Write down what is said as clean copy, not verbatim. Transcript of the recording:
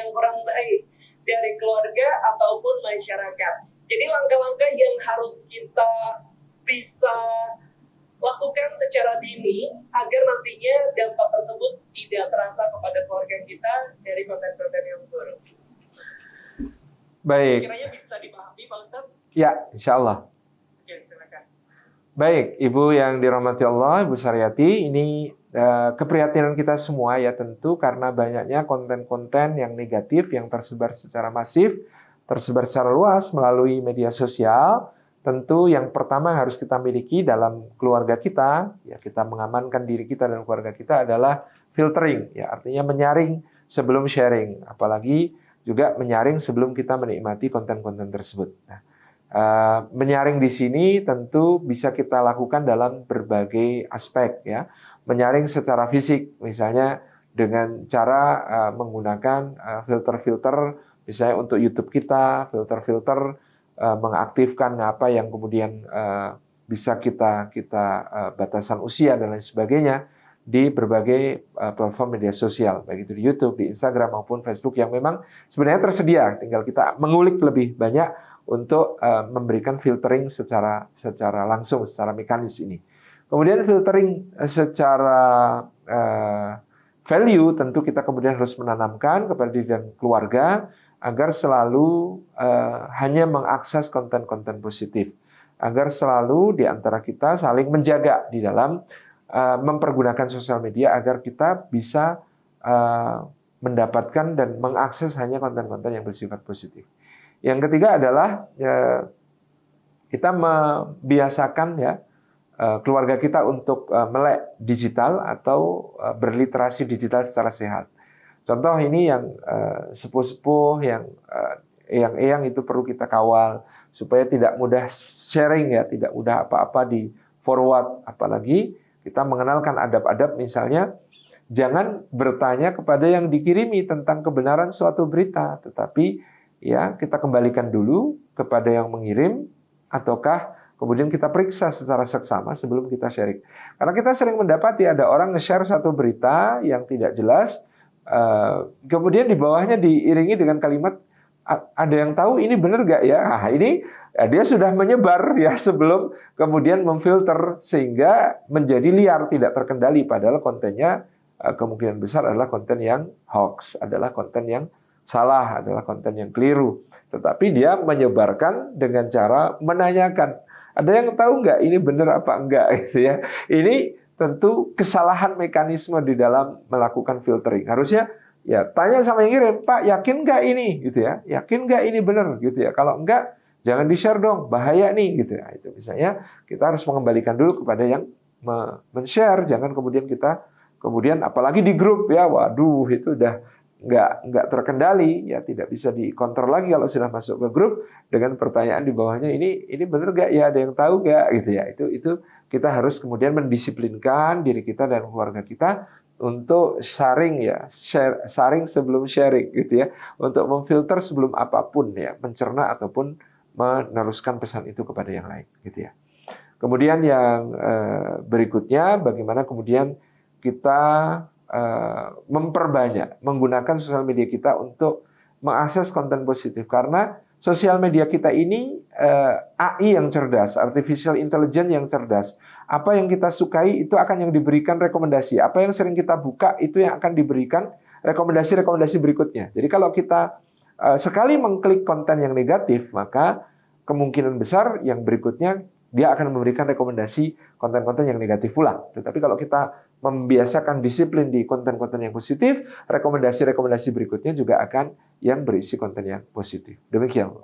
yang kurang baik dari keluarga ataupun masyarakat. Jadi langkah-langkah yang harus kita bisa lakukan secara dini agar nantinya dampak tersebut tidak terasa kepada keluarga kita dari konten-konten yang buruk. Baik. Kiranya bisa dipahami, Pak Ustadz? Ya, insya Allah. Oke, silakan. Baik, Ibu yang dirahmati Allah, Ibu Saryati, ini keprihatinan kita semua ya tentu karena banyaknya konten-konten yang negatif yang tersebar secara masif, tersebar secara luas melalui media sosial. Tentu yang pertama harus kita miliki dalam keluarga kita, ya kita mengamankan diri kita dan keluarga kita adalah filtering, ya artinya menyaring sebelum sharing, apalagi juga menyaring sebelum kita menikmati konten-konten tersebut. Nah, menyaring di sini tentu bisa kita lakukan dalam berbagai aspek, ya. Menyaring secara fisik, misalnya dengan cara menggunakan filter-filter, misalnya untuk YouTube kita, filter-filter mengaktifkan apa yang kemudian bisa kita batasan usia dan lain sebagainya di berbagai platform media sosial, baik itu di YouTube, di Instagram maupun Facebook yang memang sebenarnya tersedia, tinggal kita mengulik lebih banyak untuk memberikan filtering secara langsung, secara mekanis ini. Kemudian filtering secara value tentu kita kemudian harus menanamkan kepada diri dan keluarga agar selalu hanya mengakses konten-konten positif, agar selalu di antara kita saling menjaga di dalam mempergunakan sosial media agar kita bisa mendapatkan dan mengakses hanya konten-konten yang bersifat positif. Yang ketiga adalah kita membiasakan ya keluarga kita untuk melek digital atau berliterasi digital secara sehat. Contoh ini yang sepuh-sepuh, yang eyang-eyang itu perlu kita kawal supaya tidak mudah sharing ya, tidak mudah apa-apa di forward. Apalagi kita mengenalkan adab-adab, misalnya jangan bertanya kepada yang dikirimi tentang kebenaran suatu berita, tetapi ya kita kembalikan dulu kepada yang mengirim, ataukah kemudian kita periksa secara seksama sebelum kita sharing. Karena kita sering mendapati ada orang nge-share satu berita yang tidak jelas, kemudian di bawahnya diiringi dengan kalimat ada yang tahu ini benar gak ya? Nah, ini dia sudah menyebar ya sebelum kemudian memfilter sehingga menjadi liar, tidak terkendali, padahal kontennya kemungkinan besar adalah konten yang hoax, adalah konten yang salah, adalah konten yang keliru. Tetapi dia menyebarkan dengan cara menanyakan, ada yang tahu nggak ini benar apa enggak gitu ya. Ini tentu kesalahan mekanisme di dalam melakukan filtering. Harusnya ya tanya sama yang kirim, Pak yakin nggak ini gitu ya, yakin nggak ini benar gitu ya. Kalau enggak jangan di-share dong, bahaya nih gitu ya. Itu misalnya kita harus mengembalikan dulu kepada yang men-share, jangan kemudian kita apalagi di grup ya, waduh itu udah nggak terkendali ya, tidak bisa dikontrol lagi kalau sudah masuk ke grup dengan pertanyaan di bawahnya ini benar nggak ya, ada yang tahu nggak gitu ya. Itu kita harus kemudian mendisiplinkan diri kita dan keluarga kita untuk saring ya, saring sebelum sharing gitu ya, untuk memfilter sebelum apapun ya, mencerna ataupun meneruskan pesan itu kepada yang lain gitu ya. Kemudian yang berikutnya, bagaimana kemudian kita memperbanyak menggunakan sosial media kita untuk mengakses konten positif, karena sosial media kita ini AI yang cerdas, artificial intelligence yang cerdas. Apa yang kita sukai itu akan yang diberikan rekomendasi. Apa yang sering kita buka itu yang akan diberikan rekomendasi-rekomendasi berikutnya. Jadi kalau kita sekali mengklik konten yang negatif, maka kemungkinan besar yang berikutnya dia akan memberikan rekomendasi konten-konten yang negatif pula. Tetapi kalau kita membiasakan disiplin di konten-konten yang positif, rekomendasi-rekomendasi berikutnya juga akan yang berisi konten yang positif. Demikian.